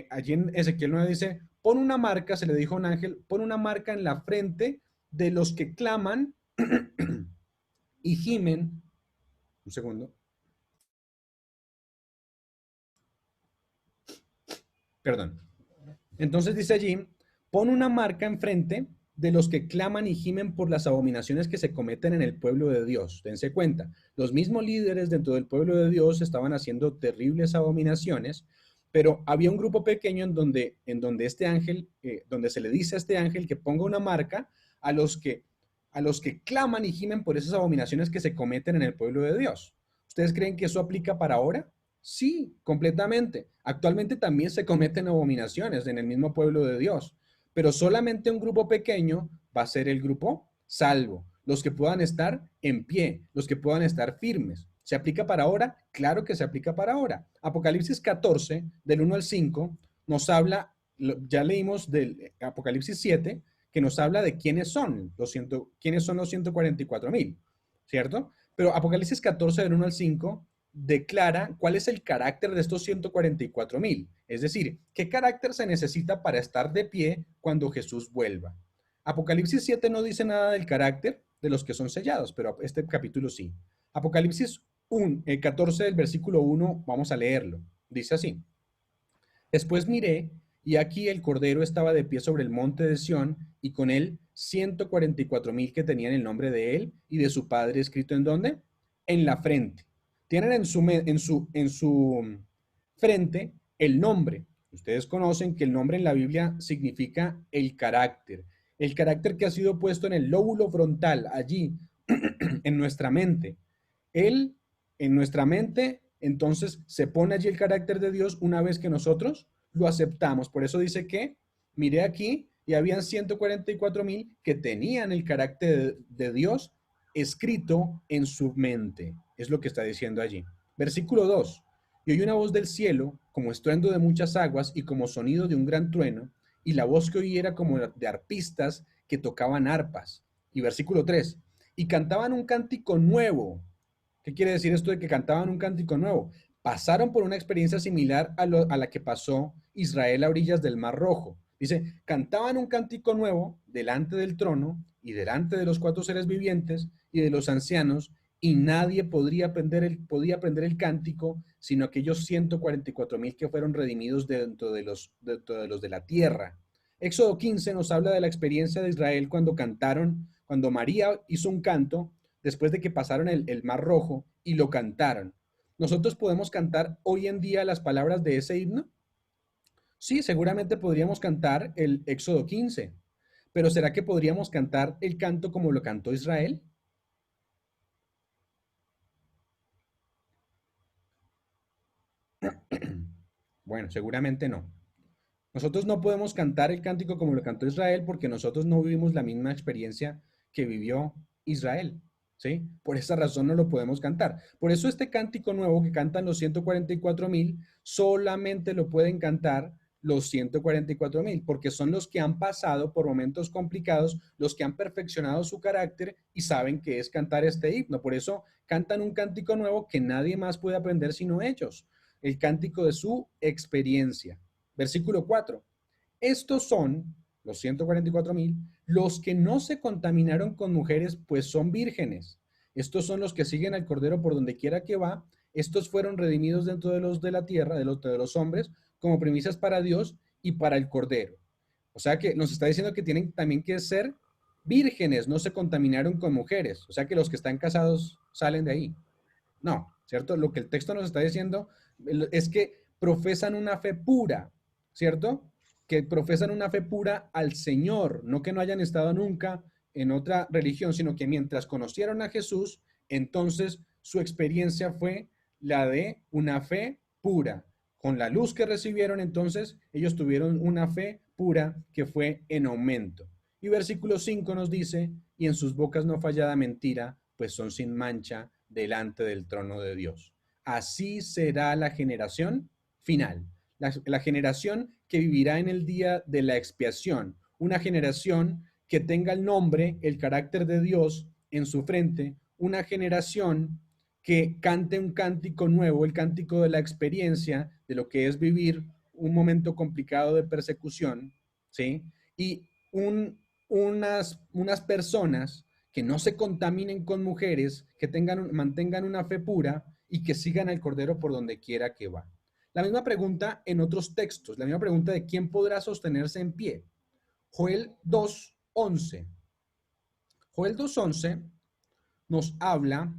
allí en Ezequiel 9 dice, pon una marca, se le dijo a un ángel, pon una marca en la frente de los que claman y gimen. Un segundo. Perdón. Entonces dice allí, pon una marca enfrente de los que claman y gimen por las abominaciones que se cometen en el pueblo de Dios. Dense cuenta, los mismos líderes dentro del pueblo de Dios estaban haciendo terribles abominaciones, pero había un grupo pequeño en donde este ángel, donde se le dice a este ángel que ponga una marca a los que claman y gimen por esas abominaciones que se cometen en el pueblo de Dios. ¿Ustedes creen que eso aplica para ahora? Sí, completamente. Actualmente también se cometen abominaciones en el mismo pueblo de Dios, pero solamente un grupo pequeño va a ser el grupo salvo, los que puedan estar en pie, los que puedan estar firmes. ¿Se aplica para ahora? Claro que se aplica para ahora. Apocalipsis 14, del 1 al 5, nos habla, ya leímos del Apocalipsis 7, que nos habla de quiénes son los 144,000, ¿cierto? Pero Apocalipsis 14, del 1 al 5, declara cuál es el carácter de estos 144,000. Es decir, qué carácter se necesita para estar de pie cuando Jesús vuelva. Apocalipsis 7 no dice nada del carácter de los que son sellados, pero este capítulo sí. Apocalipsis 14 del versículo 1, vamos a leerlo. Dice así. Después miré, y aquí el Cordero estaba de pie sobre el monte de Sión, y con él 144,000 que tenían el nombre de él y de su padre escrito ¿en dónde? En la frente. Tienen en su frente el nombre. Ustedes conocen que el nombre en la Biblia significa el carácter que ha sido puesto en el lóbulo frontal, allí, en nuestra mente. En nuestra mente, entonces, se pone allí el carácter de Dios una vez que nosotros lo aceptamos. Por eso dice que, miré aquí, y habían 144,000 que tenían el carácter de Dios escrito en su mente. Es lo que está diciendo allí. Versículo 2. Y oí una voz del cielo, como estruendo de muchas aguas y como sonido de un gran trueno, y la voz que oí era como de arpistas que tocaban arpas. Y versículo 3. Y cantaban un cántico nuevo. ¿Qué quiere decir esto de que cantaban un cántico nuevo? Pasaron por una experiencia similar a la que pasó Israel a orillas del Mar Rojo. Dice, cantaban un cántico nuevo delante del trono y delante de los 4 seres vivientes y de los ancianos, y nadie podía aprender el cántico, sino aquellos 144,000 que fueron redimidos dentro de los de la tierra. Éxodo 15 nos habla de la experiencia de Israel cuando cantaron, cuando María hizo un canto después de que pasaron el Mar Rojo y lo cantaron. ¿Nosotros podemos cantar hoy en día las palabras de ese himno? Sí, seguramente podríamos cantar el Éxodo 15, pero ¿será que podríamos cantar el canto como lo cantó Israel? Bueno, seguramente no. Nosotros no podemos cantar el cántico como lo cantó Israel porque nosotros no vivimos la misma experiencia que vivió Israel, ¿sí? Por esa razón no lo podemos cantar. Por eso este cántico nuevo que cantan los 144,000 solamente lo pueden cantar los 144,000 porque son los que han pasado por momentos complicados, los que han perfeccionado su carácter y saben qué es cantar este himno. Por eso cantan un cántico nuevo que nadie más puede aprender sino ellos, el cántico de su experiencia. Versículo 4. Estos son, los 144,000, los que no se contaminaron con mujeres, pues son vírgenes. Estos son los que siguen al Cordero por donde quiera que va. Estos fueron redimidos dentro de los de la tierra, de los hombres, como premisas para Dios y para el Cordero. O sea que nos está diciendo que tienen también que ser vírgenes, no se contaminaron con mujeres. O sea que los que están casados salen de ahí. No, ¿cierto? Lo que el texto nos está diciendo es que profesan una fe pura, ¿cierto? Que profesan una fe pura al Señor, no que no hayan estado nunca en otra religión, sino que mientras conocieron a Jesús, entonces su experiencia fue la de una fe pura. Con la luz que recibieron, entonces ellos tuvieron una fe pura que fue en aumento. Y versículo 5 nos dice, y en sus bocas no fallada mentira, pues son sin mancha delante del trono de Dios. Así será la generación final, la generación que vivirá en el día de la expiación, una generación que tenga el nombre, el carácter de Dios en su frente, una generación que cante un cántico nuevo, el cántico de la experiencia, de lo que es vivir un momento complicado de persecución, ¿sí? Y unas personas que no se contaminen con mujeres, que mantengan una fe pura y que sigan al Cordero por donde quiera que va. La misma pregunta en otros textos, la misma pregunta de quién podrá sostenerse en pie. Joel 2:11. Joel 2:11 nos habla,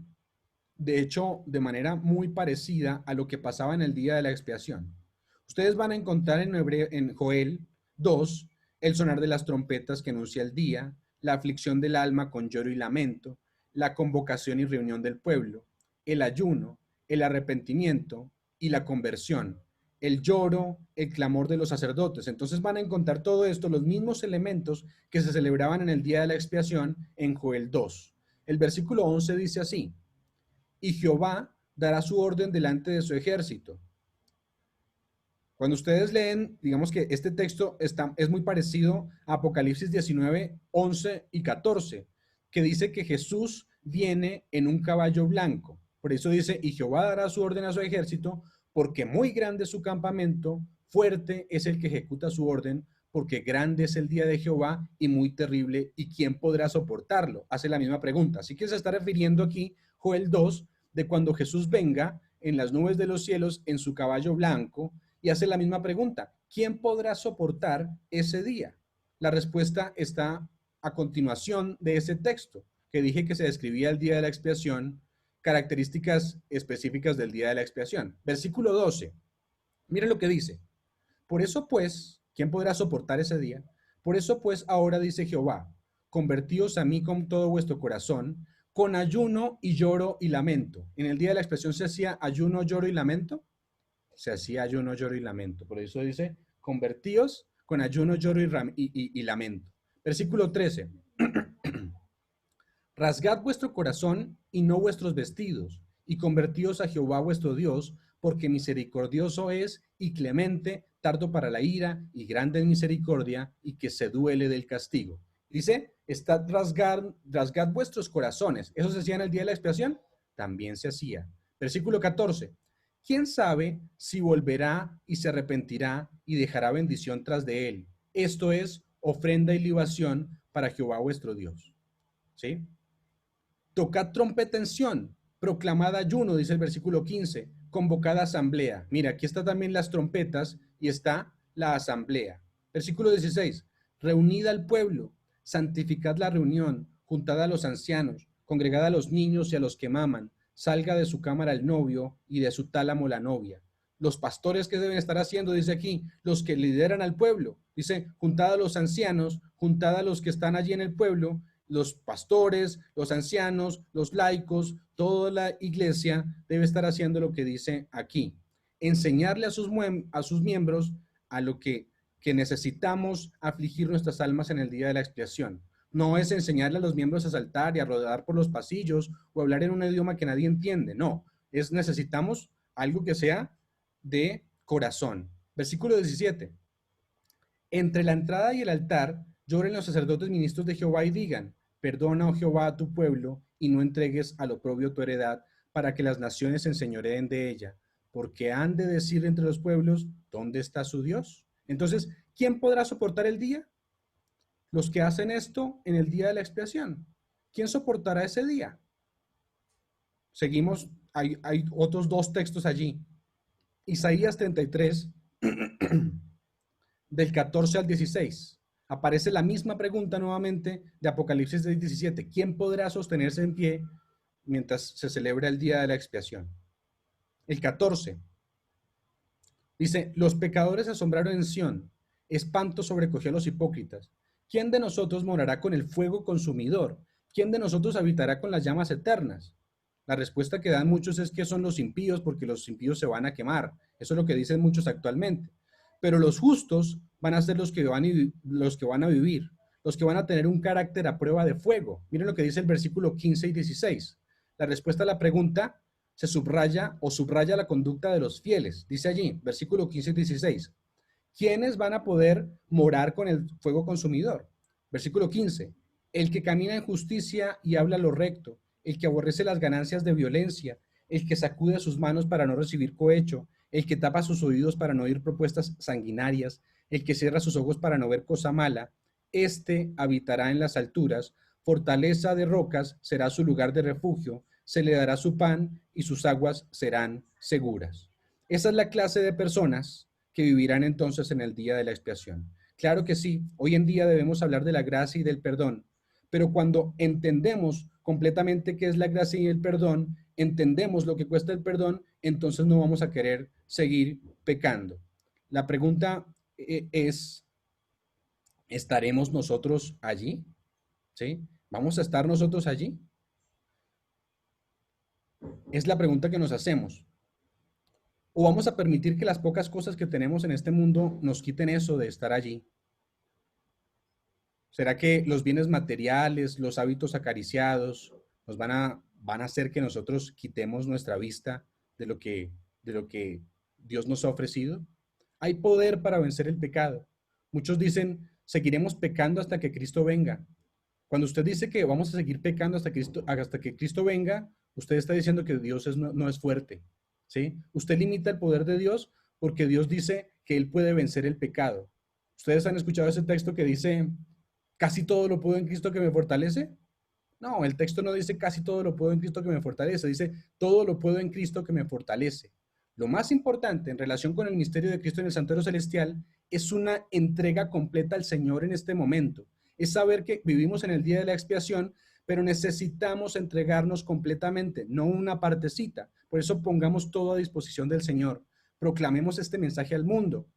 de hecho, de manera muy parecida a lo que pasaba en el día de la expiación. Ustedes van a encontrar en Joel 2 el sonar de las trompetas que anuncia el día, la aflicción del alma con lloro y lamento, la convocación y reunión del pueblo, el ayuno, el arrepentimiento y la conversión, el lloro, el clamor de los sacerdotes. Entonces van a encontrar todo esto, los mismos elementos que se celebraban en el día de la expiación en Joel 2. El versículo 11 dice así, y Jehová dará su orden delante de su ejército. Cuando ustedes leen, digamos que este texto es muy parecido a Apocalipsis 19, 11 y 14, que dice que Jesús viene en un caballo blanco. Por eso dice, y Jehová dará su orden a su ejército, porque muy grande es su campamento, fuerte es el que ejecuta su orden, porque grande es el día de Jehová y muy terrible, ¿y quién podrá soportarlo? Hace la misma pregunta. Así que se está refiriendo aquí Joel 2, de cuando Jesús venga en las nubes de los cielos en su caballo blanco, y hace la misma pregunta, ¿quién podrá soportar ese día? La respuesta está a continuación de ese texto, que dije que se describía el día de la expiación, características específicas del día de la expiación. Versículo 12, miren lo que dice, por eso pues, ¿quién podrá soportar ese día? Por eso pues ahora dice Jehová, convertíos a mí con todo vuestro corazón, con ayuno y lloro y lamento. En el día de la expiación se hacía ayuno, lloro y lamento. Se hacía ayuno, lloro y lamento. Por eso dice, convertíos con ayuno, lloro y lamento. Versículo 13. Rasgad vuestro corazón y no vuestros vestidos, y convertíos a Jehová vuestro Dios, porque misericordioso es y clemente, tardo para la ira y grande en misericordia, y que se duele del castigo. Dice, rasgad vuestros corazones. ¿Eso se hacía en el día de la expiación? También se hacía. Versículo 14. ¿Quién sabe si volverá y se arrepentirá y dejará bendición tras de él? Esto es ofrenda y libación para Jehová vuestro Dios. ¿Sí? Tocad trompeta en Sión, proclamad ayuno, dice el versículo 15, convocad asamblea. Mira, aquí está también las trompetas y está la asamblea. Versículo 16, reunid al pueblo, santificad la reunión, juntad a los ancianos, congregad a los niños y a los que maman, salga de su cámara el novio y de su tálamo la novia. Los pastores, ¿qué deben estar haciendo? Dice aquí, los que lideran al pueblo. Dice, juntad a los ancianos, juntad a los que están allí en el pueblo, los pastores, los ancianos, los laicos, toda la iglesia debe estar haciendo lo que dice aquí. Enseñarle a sus miembros a lo que necesitamos afligir nuestras almas en el día de la expiación. No es enseñarle a los miembros a saltar y a rodar por los pasillos o hablar en un idioma que nadie entiende. No, necesitamos algo que sea de corazón. Versículo 17. Entre la entrada y el altar lloren los sacerdotes ministros de Jehová y digan, perdona, oh Jehová, a tu pueblo, y no entregues al oprobio tu heredad, para que las naciones se enseñoreen de ella, porque han de decir entre los pueblos, ¿dónde está su Dios? Entonces, ¿quién podrá soportar el día? Los que hacen esto en el día de la expiación. ¿Quién soportará ese día? Seguimos, hay otros dos textos allí. Isaías 33, del 14 al 16. Aparece la misma pregunta nuevamente de Apocalipsis 17. ¿Quién podrá sostenerse en pie mientras se celebra el día de la expiación? El 14. Dice, los pecadores asombraron en Sión, espanto sobrecogió a los hipócritas. ¿Quién de nosotros morará con el fuego consumidor? ¿Quién de nosotros habitará con las llamas eternas? La respuesta que dan muchos es que son los impíos, porque los impíos se van a quemar. Eso es lo que dicen muchos actualmente. Pero los justos van a ser los que van a vivir, los que van a tener un carácter a prueba de fuego. Miren lo que dice el versículo 15 y 16. La respuesta a la pregunta se subraya la conducta de los fieles. Dice allí, versículo 15 y 16. ¿Quiénes van a poder morar con el fuego consumidor? Versículo 15. El que camina en justicia y habla lo recto, el que aborrece las ganancias de violencia, el que sacude sus manos para no recibir cohecho, el que tapa sus oídos para no oír propuestas sanguinarias, el que cierra sus ojos para no ver cosa mala, éste habitará en las alturas, fortaleza de rocas será su lugar de refugio, se le dará su pan y sus aguas serán seguras. Esa es la clase de personas que vivirán entonces en el día de la expiación. Claro que sí, hoy en día debemos hablar de la gracia y del perdón, pero cuando entendemos completamente qué es la gracia y el perdón, entendemos lo que cuesta el perdón, entonces no vamos a querer seguir pecando. La pregunta es, ¿estaremos nosotros allí? ¿Sí? ¿Vamos a estar nosotros allí? Es la pregunta que nos hacemos. ¿O vamos a permitir que las pocas cosas que tenemos en este mundo nos quiten eso de estar allí? ¿Será que los bienes materiales, los hábitos acariciados, nos van a hacer que nosotros quitemos nuestra vista de lo que Dios nos ha ofrecido? Hay poder para vencer el pecado. Muchos dicen, seguiremos pecando hasta que Cristo venga. Cuando usted dice que vamos a seguir pecando hasta que Cristo venga, usted está diciendo que Dios no es fuerte, ¿sí? Usted limita el poder de Dios porque Dios dice que Él puede vencer el pecado. ¿Ustedes han escuchado ese texto que dice, casi todo lo puedo en Cristo que me fortalece? No, el texto no dice casi todo lo puedo en Cristo que me fortalece, dice todo lo puedo en Cristo que me fortalece. Lo más importante en relación con el misterio de Cristo en el santuario celestial es una entrega completa al Señor en este momento. Es saber que vivimos en el día de la expiación, pero necesitamos entregarnos completamente, no una partecita. Por eso pongamos todo a disposición del Señor. Proclamemos este mensaje al mundo.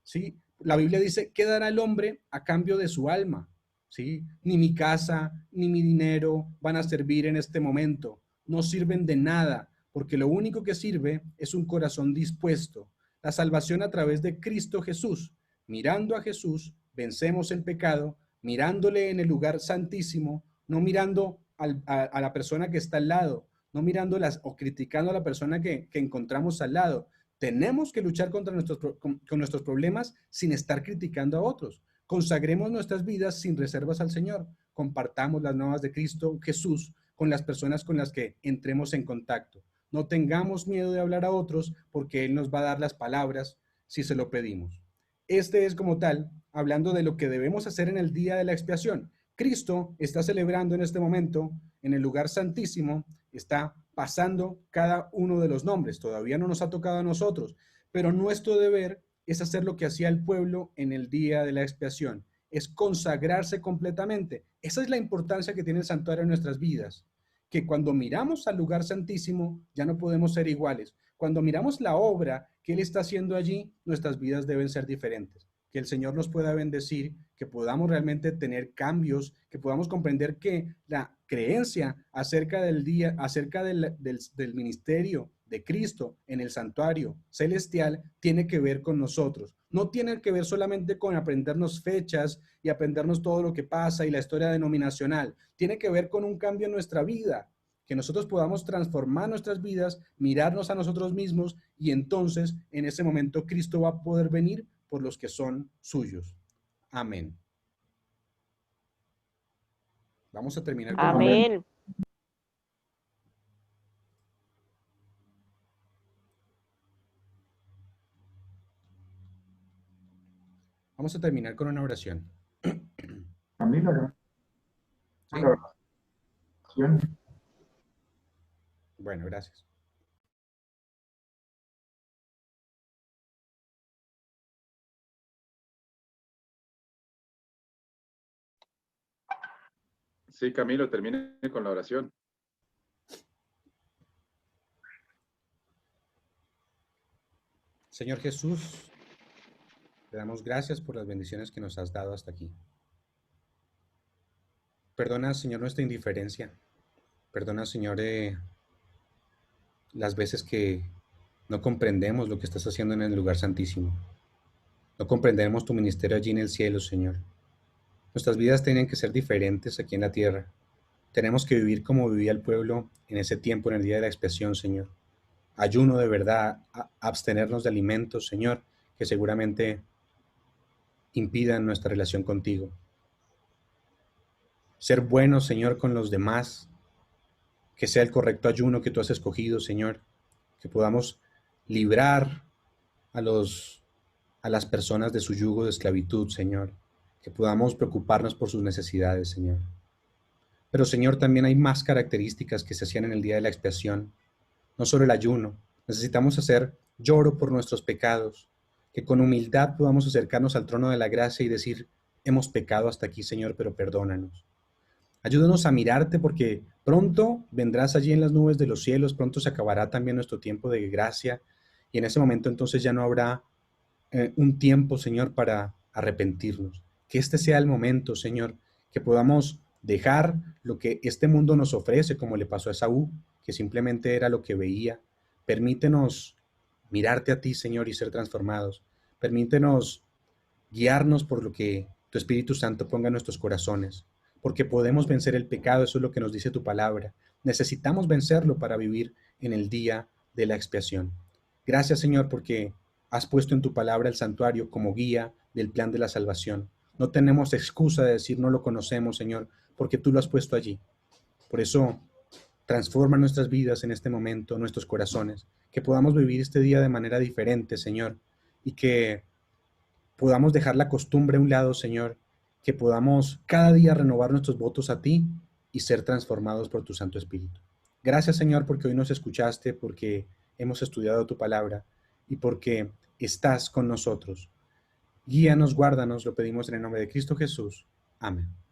¿Sí? La Biblia dice, ¿qué dará el hombre a cambio de su alma? ¿Sí? Ni mi casa, ni mi dinero van a servir en este momento. No sirven de nada, porque lo único que sirve es un corazón dispuesto. La salvación a través de Cristo Jesús. Mirando a Jesús, vencemos el pecado, mirándole en el lugar santísimo, no mirando a la persona que está al lado, no mirándolas o criticando a la persona que encontramos al lado. Tenemos que luchar contra con nuestros problemas sin estar criticando a otros. Consagremos nuestras vidas sin reservas al Señor. Compartamos las nuevas de Cristo Jesús con las personas con las que entremos en contacto. No tengamos miedo de hablar a otros porque Él nos va a dar las palabras si se lo pedimos. Este es como tal, hablando de lo que debemos hacer en el día de la expiación. Cristo está celebrando en este momento en el lugar santísimo, está pasando cada uno de los nombres. Todavía no nos ha tocado a nosotros, pero nuestro deber es hacer lo que hacía el pueblo en el día de la expiación, es consagrarse completamente. Esa es la importancia que tiene el santuario en nuestras vidas, que cuando miramos al lugar santísimo ya no podemos ser iguales. Cuando miramos la obra que Él está haciendo allí, nuestras vidas deben ser diferentes. Que el Señor nos pueda bendecir, que podamos realmente tener cambios, que podamos comprender que la creencia acerca del día, acerca del ministerio de Cristo en el santuario celestial tiene que ver con nosotros. No tiene que ver solamente con aprendernos fechas y aprendernos todo lo que pasa y la historia denominacional. Tiene que ver con un cambio en nuestra vida, que nosotros podamos transformar nuestras vidas, mirarnos a nosotros mismos y entonces en ese momento Cristo va a poder venir por los que son suyos. Amén. Vamos a terminar con Amén. Vamos a terminar con una oración. Camila, ¿Sí? oración. Bueno, gracias. Sí, Camilo, termine con la oración. Señor Jesús, te damos gracias por las bendiciones que nos has dado hasta aquí. Perdona, Señor, nuestra indiferencia. Perdona, Señor, las veces que no comprendemos lo que estás haciendo en el lugar santísimo. No comprendemos tu ministerio allí en el cielo, Señor. Nuestras vidas tienen que ser diferentes aquí en la tierra. Tenemos que vivir como vivía el pueblo en ese tiempo, en el día de la expiación, Señor. Ayuno de verdad, abstenernos de alimentos, Señor, que seguramente impidan nuestra relación contigo. Ser buenos, Señor, con los demás, que sea el correcto ayuno que tú has escogido, Señor, que podamos librar a las personas de su yugo de esclavitud, Señor, que podamos preocuparnos por sus necesidades, Señor. Pero, Señor, también hay más características que se hacían en el día de la expiación, no solo el ayuno. Necesitamos hacer lloro por nuestros pecados, que con humildad podamos acercarnos al trono de la gracia y decir, hemos pecado hasta aquí, Señor, pero perdónanos. Ayúdanos a mirarte porque pronto vendrás allí en las nubes de los cielos, pronto se acabará también nuestro tiempo de gracia y en ese momento entonces ya no habrá un tiempo, Señor, para arrepentirnos. Que este sea el momento, Señor, que podamos dejar lo que este mundo nos ofrece, como le pasó a Esaú, que simplemente era lo que veía. Permítenos mirarte a ti, Señor, y ser transformados. Permítenos guiarnos por lo que tu Espíritu Santo ponga en nuestros corazones, porque podemos vencer el pecado, eso es lo que nos dice tu palabra. Necesitamos vencerlo para vivir en el día de la expiación. Gracias, Señor, porque has puesto en tu palabra el santuario como guía del plan de la salvación. No tenemos excusa de decir no lo conocemos, Señor, porque tú lo has puesto allí. Por eso, transforma nuestras vidas en este momento, nuestros corazones, que podamos vivir este día de manera diferente, Señor, y que podamos dejar la costumbre a un lado, Señor, que podamos cada día renovar nuestros votos a ti y ser transformados por tu Santo Espíritu. Gracias, Señor, porque hoy nos escuchaste, porque hemos estudiado tu palabra y porque estás con nosotros. Guíanos, guárdanos, lo pedimos en el nombre de Cristo Jesús. Amén.